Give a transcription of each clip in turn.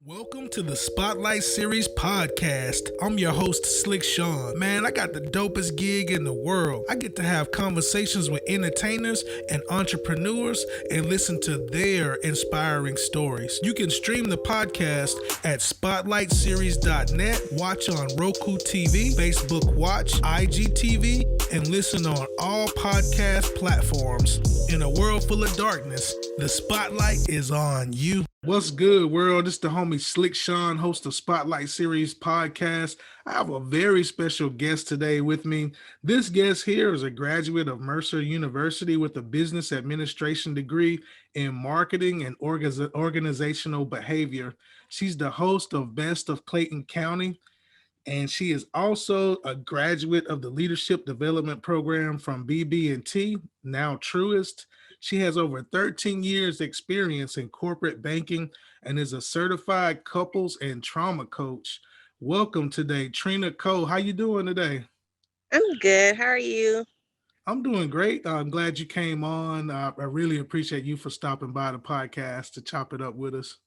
Welcome to the Spotlight Series podcast. I'm your host, Slick Sean. Man, I got the dopest gig in the world. I get to have conversations with entertainers and entrepreneurs and listen to their inspiring stories. You can stream the podcast at spotlightseries.net, watch on Roku TV, Facebook Watch, IGTV, and listen on all podcast platforms. In a world full of darkness, the spotlight is on you. What's good, world? This is the homie Slick Sean, host of Spotlight Series podcast. I have a very special guest today with me. This guest here is a graduate of Mercer University with a business administration degree in marketing and organizational behavior. She's the host of Best of Clayton County, and she is also a graduate of the Leadership Development Program from BB&T, now Truist. She has over 13 years experience in corporate banking and is a certified couples and trauma coach. Welcome today, Trina A. How you doing today? I'm good. How are you? I'm doing great. I'm glad you came on. I really appreciate you for stopping by the podcast to chop it up with us.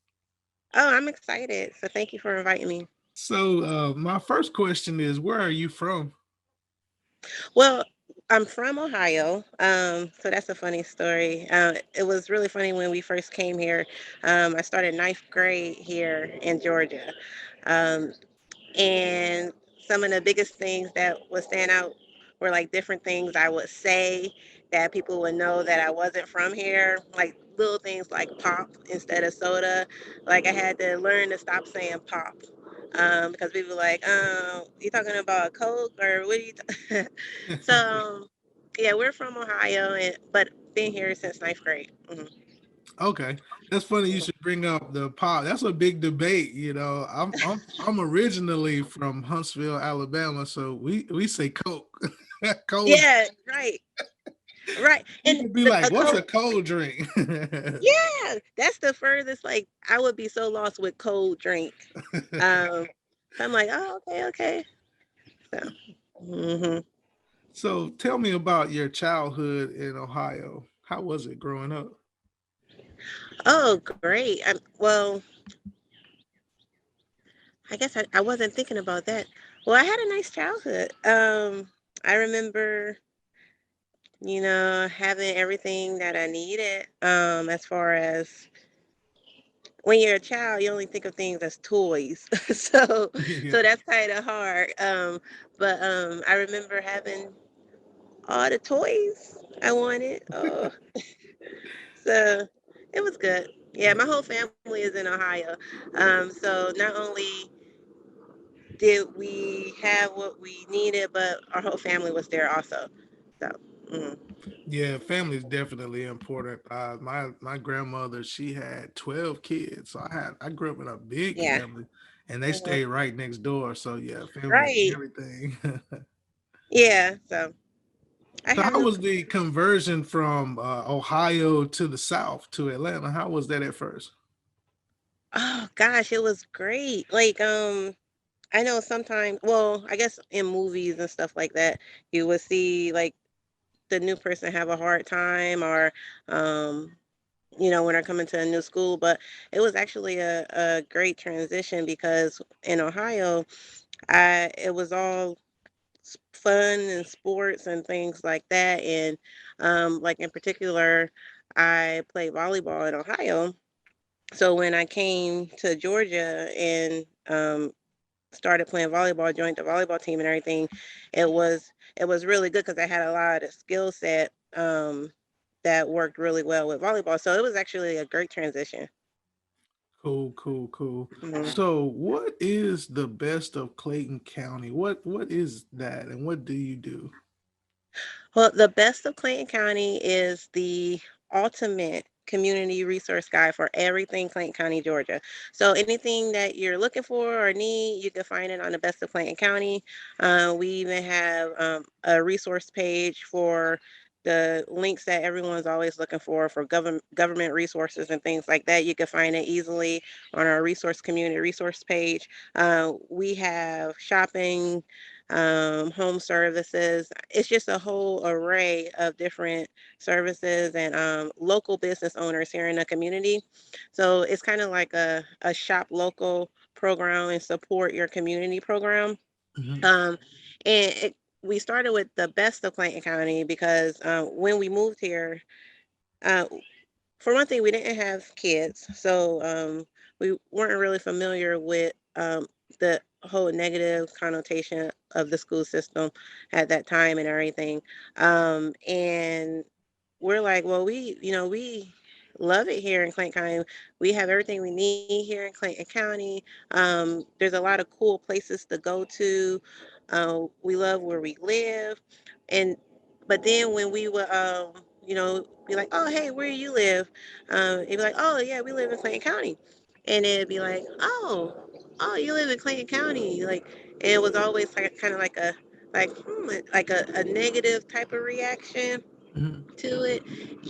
Oh, I'm excited. So thank you for inviting me. So my first question is, where are you from? Well, I'm from Ohio. So that's a funny story. It was really funny when we first came here. I started ninth grade here in Georgia. Um, and some of the biggest things that would stand out were like different things I would say that people would know that I wasn't from here. Like little things like pop instead of soda. Like I had to learn to stop saying pop. Because people were like, you talking about a Coke or what are you? So, yeah, we're from Ohio, but been here since ninth grade. Okay, that's funny. You should bring up the pop. That's a big debate. I'm originally from Huntsville, Alabama, so we say Coke. Cold. Yeah, right, right. And People be like, a "What's a Coke, cold drink?" yeah, that's the furthest. Like, I would be so lost with cold drink. Um, so I'm like, oh, okay, okay. So, hmm So tell me about your childhood in Ohio. How was it growing up? oh, great. Well, I guess I wasn't thinking about that. Well, I had a nice childhood. I remember, having everything that I needed. As far as when you're a child, you only think of things as toys. so, Yeah. so that's kind of hard. But I remember having all the toys I wanted. Oh, so it was good. Yeah, my whole family is in Ohio. So not only did we have what we needed, but our whole family was there also. So, mm, Yeah, family is definitely important. My grandmother, she had 12 kids. So I grew up in a big yeah, family, and they mhm, stayed right next door. So yeah, family is right. everything. Yeah. So I So have how no. was the conversion from Ohio to the South to Atlanta? How was that at first? Oh gosh, it was great. Like, I know sometimes. Well, I guess in movies and stuff like that, you would see like the new person have a hard time, or um, when they're coming to a new school. But it was actually a great transition because in Ohio, it was all fun and sports and things like that. And like in particular, I played volleyball in Ohio. So when I came to Georgia and started playing volleyball, joined the volleyball team and everything, it was really good because I had a lot of skill set that worked really well with volleyball. So it was actually a great transition. Cool, cool, cool. Mhm. So what is the best of Clayton County? What is that and what do you do? Well, the best of Clayton County is the ultimate community resource guide for everything Clayton County, Georgia. So anything that you're looking for or need, you can find it on the best of Clayton County. We even have a resource page for the links that everyone's always looking for government resources and things like that. You can find it easily on our resource community resource page. We have shopping home services. It's just a whole array of different services and local business owners here in the community. So it's kind of like a shop local program and support your community program. Hmm. Um, and we started with the best of Clayton County because when we moved here, uh, for one thing, we didn't have kids, so we weren't really familiar with the whole negative connotation of the school system at that time and everything. And we're like, well, we love it here in Clayton County. We have everything we need here in Clayton County. There's a lot of cool places to go to. We love where we live, and but then when we would, be like, oh, hey, where do you live? It'd be like, oh, yeah, we live in Clayton County, and it'd be like, oh, you live in Clayton County, like, and it was always like kind of like a negative type of reaction Hmm. to it.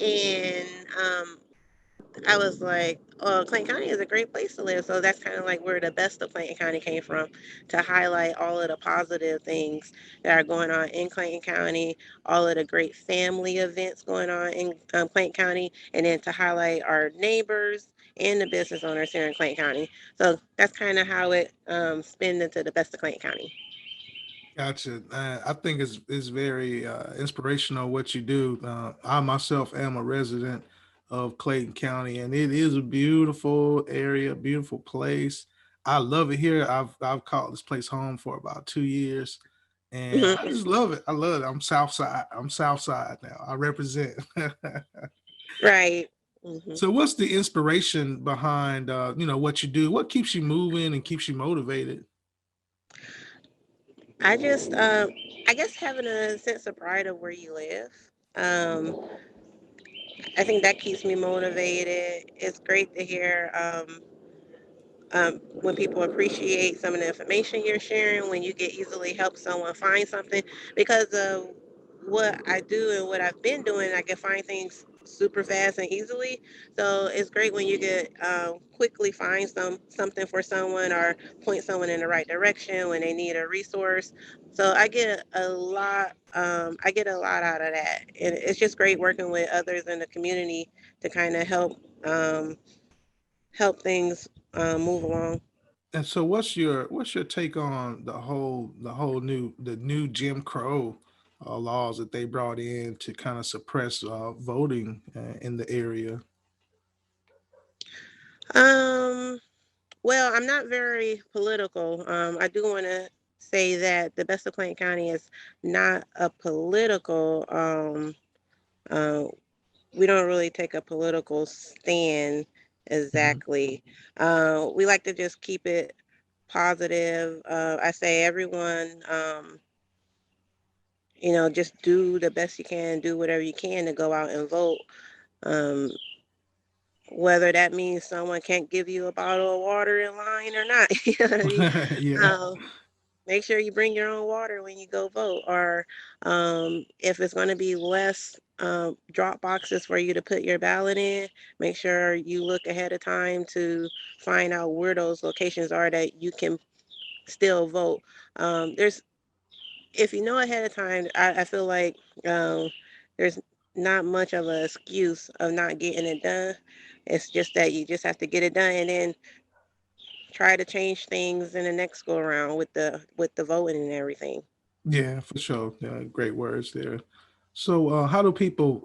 And I was like, oh, Clayton County is a great place to live. So that's kind of like where the best of Clayton County came from, to highlight all of the positive things that are going on in Clayton County, all of the great family events going on in Clayton County, and then to highlight our neighbors and the business owners here in Clayton County. So that's kind of how it spins into the best of Clayton County. Gotcha. I think it's very inspirational what you do. I myself am a resident of Clayton County, and it is a beautiful area, beautiful place. I love it here. I've called this place home for about 2 years, and I Hmm. just love it. I love it. I'm South Side. I'm South Side now. I represent. Right. Hmm. So, what's the inspiration behind what you do? What keeps you moving and keeps you motivated? I just, I guess having a sense of pride of where you live. Um, I think that keeps me motivated. It's great to hear when people appreciate some of the information you're sharing, when you get easily help someone find something. Because of what I do and what I've been doing, I can find things super fast and easily. So it's great when you get quickly find something for someone or point someone in the right direction when they need a resource. So I get a lot. I get a lot out of that, and it's just great working with others in the community to kind of help things move along. And so, what's your take on the new Jim Crow laws that they brought in to kind of suppress voting in the area? Um, well, I'm not very political. I do want to say that the best of Clayton County is not a political. Uh, we don't really take a political stand Hmm. exactly. We like to just keep it positive. I say everyone, just do the best you can, do whatever you can to go out and vote. Um, whether that means someone can't give you a bottle of water in line or not. You know what I mean? Yeah, Um, Make sure you bring your own water when you go vote. Or if it's going to be less drop boxes for you to put your ballot in, make sure you look ahead of time to find out where those locations are that you can still vote. There's If you know ahead of time, I feel like there's not much of an excuse of not getting it done. It's just that you just have to get it done and then try to change things in the next go around with the voting and everything. yeah, for sure. Yeah, great words there. So, how do people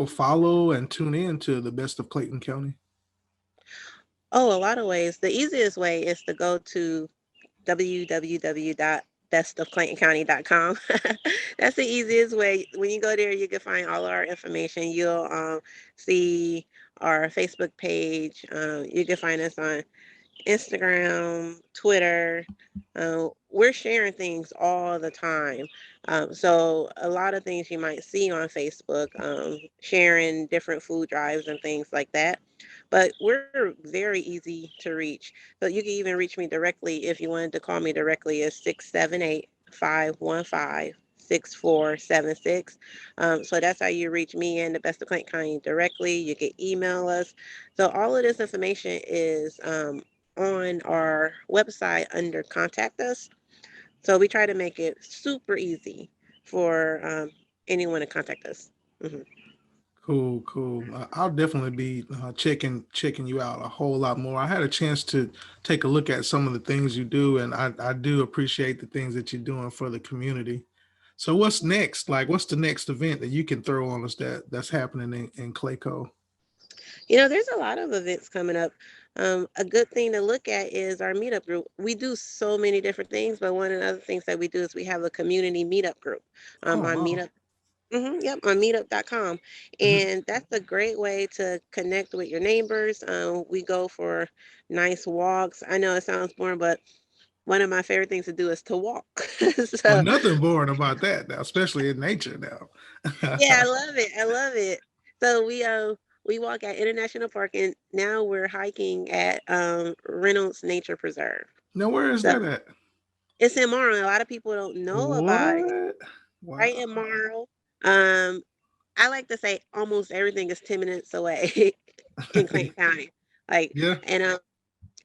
follow and tune in to the best of Clayton County? Oh, a lot of ways. The easiest way is to go to www.bestofclaytoncounty.com. That's the easiest way. When you go there, you can find all our information. You'll see our Facebook page. You can find us on Instagram, Twitter. We're sharing things all the time. So a lot of things you might see on Facebook, sharing different food drives and things like that. But we're very easy to reach. So you can even reach me directly if you wanted to call me directly at 678-515-6476. So that's how you reach me and the Best of Clayton County directly. You can email us. So all of this information is on our website under contact us. So we try to make it super easy for anyone to contact us. Hmm. Cool, cool. I'll definitely be checking you out a whole lot more. I had a chance to take a look at some of the things you do, and I do appreciate the things that you're doing for the community. So what's next? Like, what's the next event that you can throw on us that's happening in Clayco? There's a lot of events coming up. A good thing to look at is our meetup group. We do so many different things, but one of the other things that we do is we have a community meetup group Oh on wow. Meetup. Yep, on meetup.com. Mhm. And that's a great way to connect with your neighbors. We go for nice walks. I know it sounds boring, but one of my favorite things to do is to walk. Well, So, nothing boring about that now, especially in nature now. yeah, I love it. I love it. So we walk at International Park, and now we're hiking at Reynolds Nature Preserve. Now, where is So that at? it's in Marl. A lot of people don't know about it. What? Right in Wow. Marl. Um, I like to say almost everything is 10 minutes away in Clayton County. Like, Yeah, and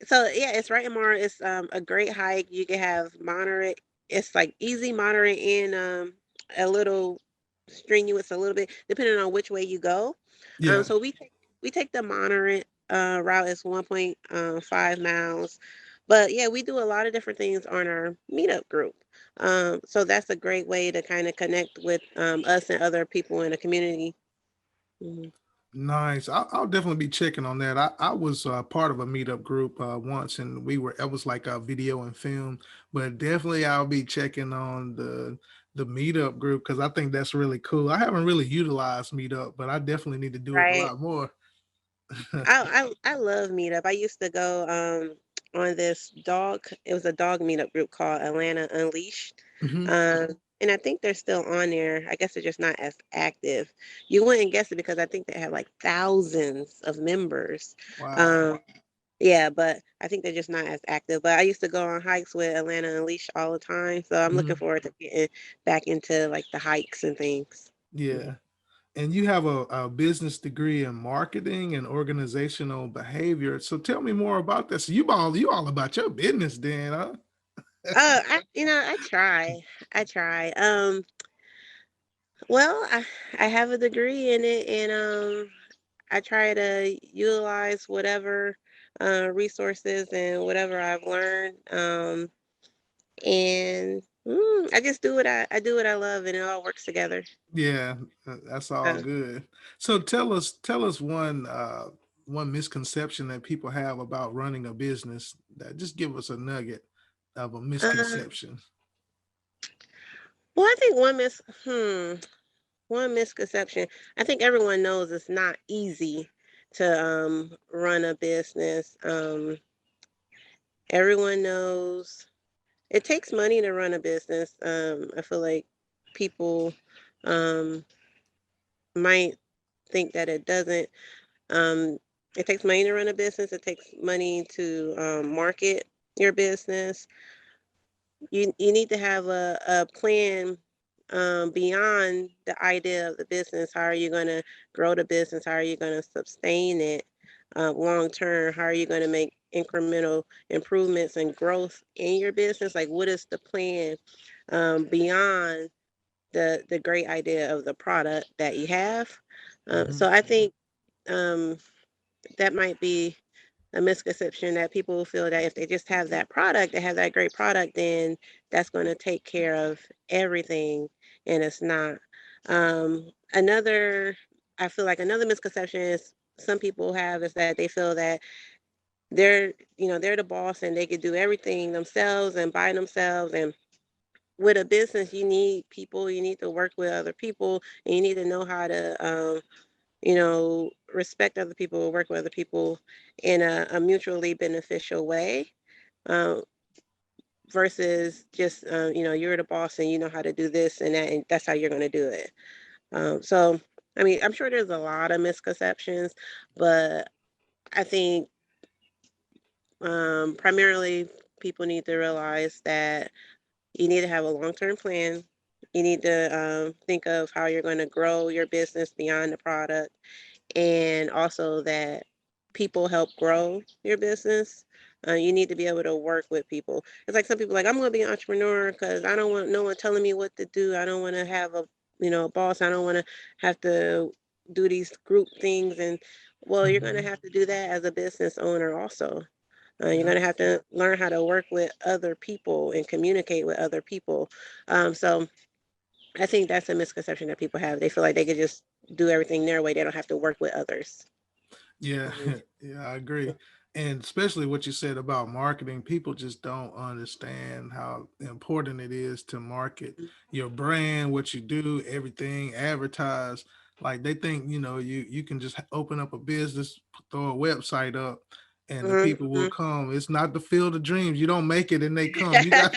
so yeah, it's right in Marl. It's a great hike. You can have moderate. It's like easy, moderate, and a little strenuous a little bit, depending on which way you go. yeah. So we take the moderate route. It's 1.5 miles, but yeah, we do a lot of different things on our meetup group. So that's a great way to kind of connect with us and other people in the community. Mhm. Nice. I'll definitely be checking on that. I was part of a meetup group once, and it was like a video and film. But definitely, I'll be checking on the meetup group because I think that's really cool. I haven't really utilized meetup, but I definitely need to do it a Right. lot more. I love meetup. I used to go on this dog. It was a dog meetup group called Atlanta Unleashed. Hmm. And I think they're still on there. I guess they're just not as active. You wouldn't guess it because I think they have like thousands of members. Wow. Um, yeah, but I think they're just not as active. But I used to go on hikes with Atlanta Unleashed all the time. So I'm looking Hmm. forward to getting back into like the hikes and things. Mhm. Yeah. And you have a business degree in marketing and organizational behavior. So tell me more about this. So you all about your business then, huh? I try. I try. Well, I have a degree in it, and I try to utilize whatever resources and whatever I've learned, and I just do what I do what I love, and it all works together. Yeah, that's all Uh, good. So tell us one misconception that people have about running a business. That just give us a nugget of a uh, misconception. well, I think one misconception. I think everyone knows it's not easy to run a business. Everyone knows it takes money to run a business. I feel like people um, might think that it doesn't. Um, it takes money to run a business. It takes money to market your business. You need to have a plan beyond the idea of the business. How are you going to grow the business? How are you going to sustain it long term? How are you going to make incremental improvements and growth in your business? Like, what is the plan beyond the great idea of the product that you have? Hmm. So I think um, that might be a misconception that people feel that if they just have that product, they have that great product, then that's going to take care of everything, and it's not. Another, I feel like another misconception is some people have is that they feel that they're the boss and they could do everything themselves and by themselves. And with a business, you need people, you need to work with other people, and you need to know how to respect other people, work with other people in a mutually beneficial way, um, versus just, you're the boss and you know how to do this and that, and that's how you're going to do it. So, I mean, I'm sure there's a lot of misconceptions, but I think primarily people need to realize that you need to have a long term plan. You need to think of how you're going to grow your business beyond the product, and also that people help grow your business. You need to be able to work with people. It's like some people like, I'm going to be an entrepreneur because I don't want no one telling me what to do. I don't want to have a, a boss. I don't want to have to do these group things. And well, you're going to Hmm. have to do that as a business owner also. You're Yeah. going to have to learn how to work with other people and communicate with other people. So I think that's a misconception that people have. They feel like they could just do everything their way. They don't have to work with others. Yeah, Hmm. yeah, I agree. And especially what you said about marketing, people just don't understand how important it is to market your brand, what you do, everything, advertise. Like they think, you can just open up a business, throw a website up, and the people will Hmm. come. It's not the field of dreams. You don't make it and they come. You got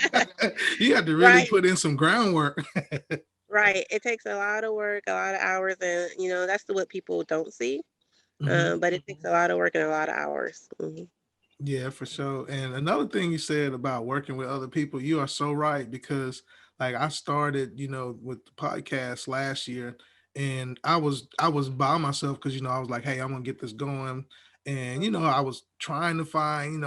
you got to really Right. put in some groundwork. Right. It takes a lot of work, a lot of hours, and that's what people don't see. Hmm. But it takes a lot of work and a lot of hours. Yeah, for sure. And another thing you said about working with other people, you are so right because like I started, with the podcast last year and I was by myself because I was like, hey, I'm gonna get this going. And I was trying to find,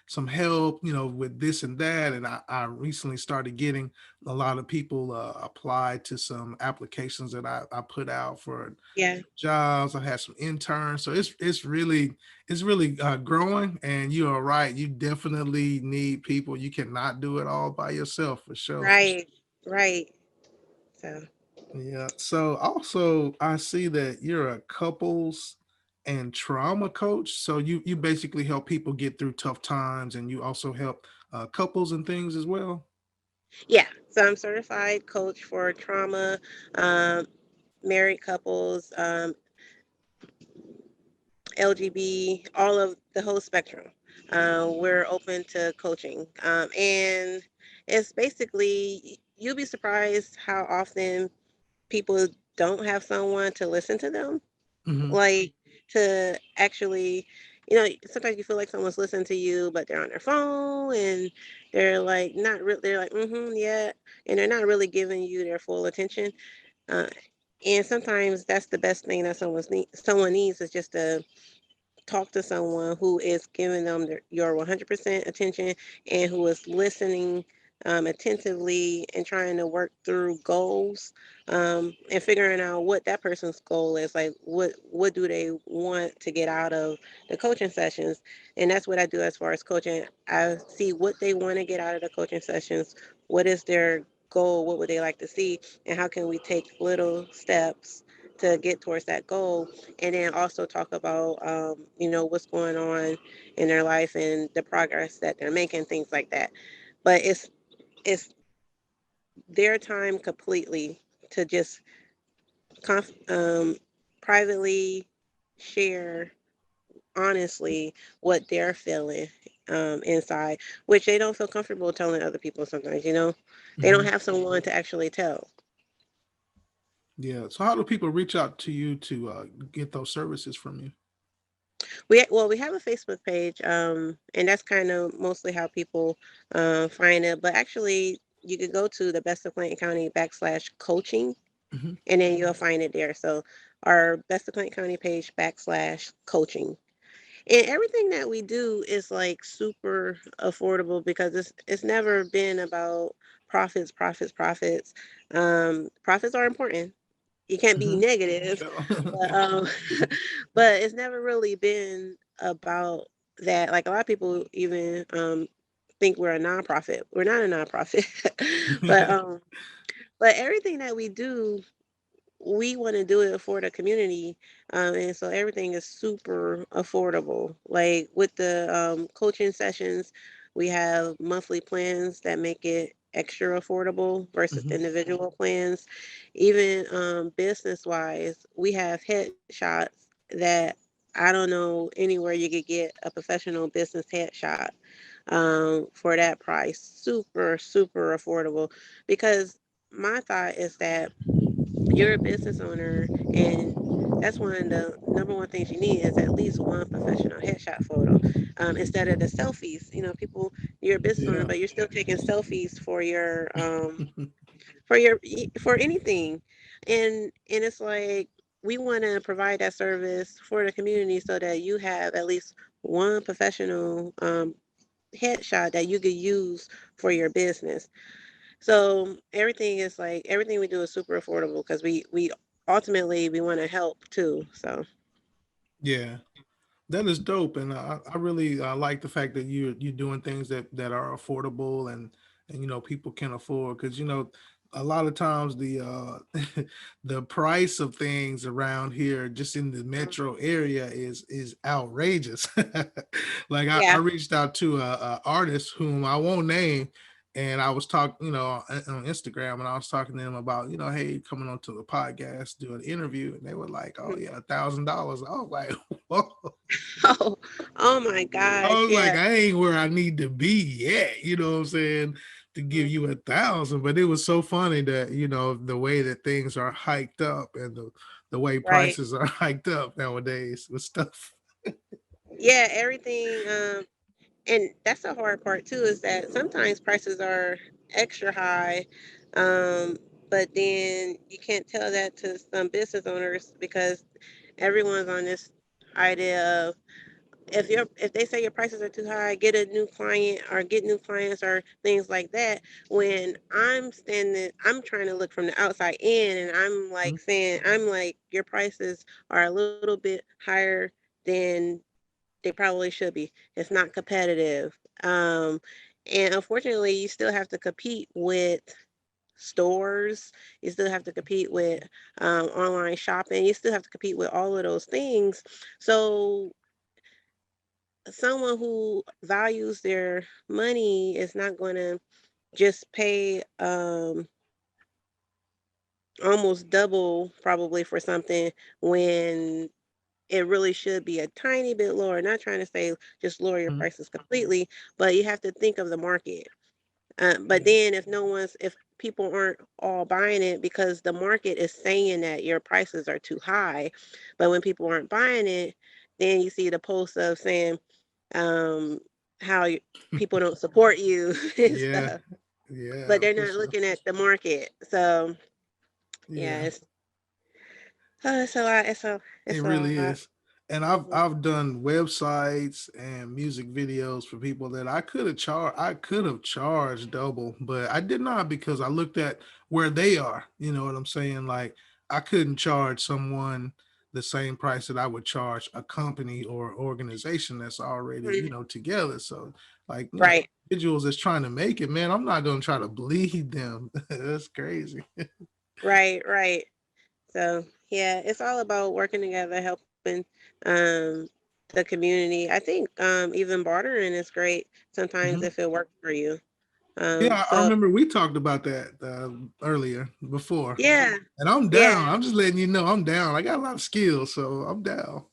some help, with this and that. And I recently started getting a lot of people applied to some applications that I put out for Yeah. jobs. I had some interns. So it's really growing, and you are right. You definitely need people. You cannot do it all by yourself for sure. Right. Right. So Yeah. So also, I see that you're a couples and trauma coach. So you basically help people get through tough times, and you also help couples and things as well. yeah. So I'm certified coach for trauma, um, married couples, LGB, all of the whole spectrum. We're open to coaching. And it's basically, you'll be surprised how often people don't have someone to listen to them. Hmm. Like, to actually, sometimes you feel like someone's listening to you, but they're on their phone and they're like, not really, they're like, yeah. And they're not really giving you their full attention. Uh, and sometimes that's the best thing that someone needs is just to talk to someone who is giving them your 100% attention and who is listening attentively and trying to work through goals, and figuring out what that person's goal is, like what do they want to get out of the coaching sessions. And that's what I do as far as coaching. I see what they want to get out of the coaching sessions, what is their goal, what would they like to see, and how can we take little steps to get towards that goal. And then also talk about what's going on in their life and the progress that they're making, things like that. But it's their time completely to just conf- um, privately share honestly what they're feeling inside, which they don't feel comfortable telling other people sometimes. They don't Hmm. have someone to actually tell. Yeah. So how do people reach out to you to get those services from you? We have a Facebook page, and that's kind of mostly how people find it. But actually, you could go to the Best of Clayton County /coaching, Hmm. and then you'll find it there. So our Best of Clayton County page /coaching, and everything that we do is like super affordable because it's never been about profits, profits, profits. Profits are important. You can't be Hmm. negative, Yeah. but but it's never really been about that. Like a lot of people even think we're a nonprofit. We're not a nonprofit, but everything that we do, we want to do it for the community, and so everything is super affordable. Like with the coaching sessions, we have monthly plans that make it extra affordable versus Hmm. individual plans. Even business wise, we have headshots that I don't know anywhere you could get a professional business headshot for that price. Super, super affordable, because my thought is that you're a business owner, and that's one of the number one things you need is at least one professional headshot photo, instead of the selfies. People, you're a business owner, Yeah. but you're still taking selfies for anything. And it's like we want to provide that service for the community so that you have at least one professional headshot that you could use for your business. So everything is like everything we do is super affordable because we ultimately we want to help too. So Yeah. That is dope, and I really like the fact that you're doing things that are affordable and people can afford, because a lot of times the price of things around here just in the metro area is outrageous. Like I yeah. reached out to a artist whom I won't name, and I was talking on Instagram, and I was talking to them about hey, coming onto the podcast, do an interview, and they were like, oh yeah, $1,000. I was like, whoa. Oh, oh my I gosh, was like, yeah. I ain't where I need to be yet, you know what I'm saying, to give Mhm. you 1,000. But it was so funny that, the way that things are hiked up and the way Right. prices are hiked up nowadays with stuff. Yeah, everything and that's the hard part too is that sometimes prices are extra high. Um but then you can't tell that to some business owners because everyone's on this idea of if they say your prices are too high, get a new client or get new clients or things like that. When I'm trying to look from the outside in, and I'm like saying, I'm like, your prices are a little bit higher than they probably should be. It's not competitive. And unfortunately, you still have to compete with stores. You still have to compete with online shopping. You still have to compete with all of those things. So someone who values their money is not going to just pay almost double probably for something when it really should be a tiny bit lower. Not trying to say just lower your Mhm. prices completely, but you have to think of the market. But Yeah. then if people aren't all buying it because the market is saying that your prices are too high, but when people aren't buying it, then you see the posts of saying um, how people don't support you and Yeah. stuff, but Yeah, they're for not sure. looking at the market. So yeah, Yeah. it's a lot. It It's a really lot. is. And I've Mhm. I've done websites and music videos for people that I could have charged double, but I did not, because I looked at where they are. You know what I'm saying? Like, I couldn't charge someone the same price that I would charge a company or organization that's already, Mhm. together. So, like, Right, individuals that's trying to make it, man, I'm not gonna try to bleed them. That's crazy. right. So yeah, it's all about working together, helping um, the community. I think even bartering is great sometimes if it works for you. Yeah, I So remember we talked about that earlier before, yeah, and I'm yeah. down. I'm just letting you know I'm down. I got a lot of skills, so I'm down.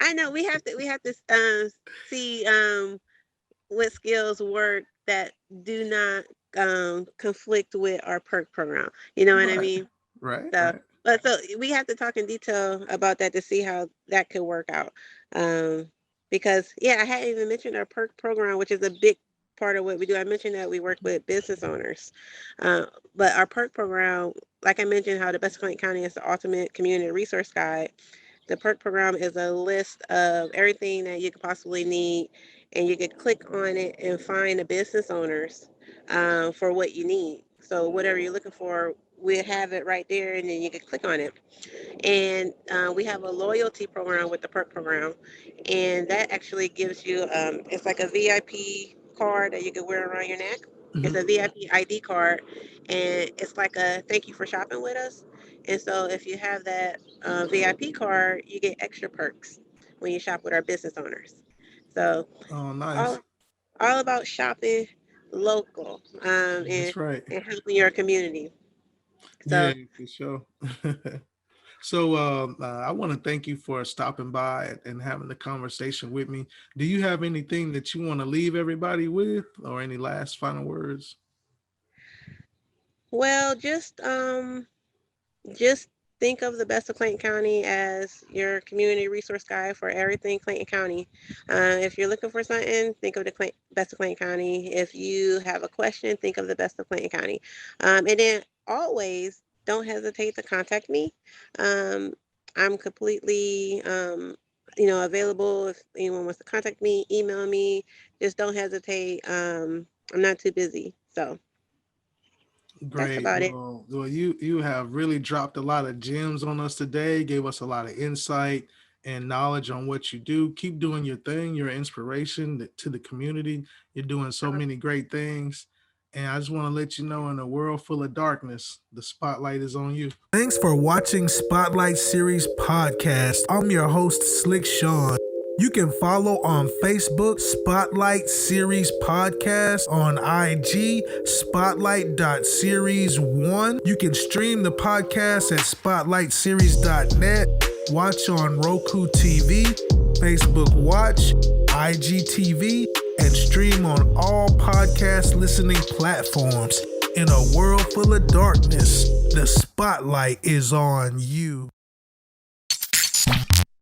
I know we have to see what skills work that do not conflict with our perk program. You know what I Right, mean? right, So, right. but so we have to talk in detail about that to see how that could work out. Um, because yeah, I hadn't even mentioned our perk program, which is a big part of what we do. I mentioned that we work with business owners, uh, but our perk program, like I mentioned, how the Best Clayton County is the ultimate community resource guide. The perk program is a list of everything that you could possibly need, and you could click on it and find the business owners for what you need. So whatever you're looking for, we have it right there, and then you can click on it. And we have a loyalty program with the perk program, and that actually gives you it's like a VIP card that you can wear around your neck. It's Mhm. a VIP ID card, and it's like a thank you for shopping with us. And so if you have that VIP card, you get extra perks when you shop with our business owners. So Oh, nice. all all about shopping local That's right. and helping your community. Yeah, So for sure. So, I want to thank you for stopping by and having the conversation with me. Do you have anything that you want to leave everybody with, or any last final words? well, just think of the Best of Clayton County as your community resource guide for everything Clayton County. If you're looking for something, think of the Best of Clayton County. If you have a question, think of the Best of Clayton County. And then always don't hesitate to contact me. Um, I'm completely available. If anyone wants to contact me, email me. Just don't hesitate. I'm not too busy. So that's Great. about it. Well, you have really dropped a lot of gems on us today. Gave us a lot of insight and knowledge on what you do. Keep doing your thing. You're an inspiration to the community. You're doing so many great things. And I just want to let you know, in a world full of darkness, the spotlight is on you. Thanks for watching Spotlight Series Podcast. I'm your host, Slick Sean. You can follow on Facebook, Spotlight Series Podcast, on IG, spotlight.series1. You can stream the podcast at spotlightseries.net, watch on Roku TV, Facebook Watch, IGTV, and stream on all podcast listening platforms. In a world full of darkness, the spotlight is on you.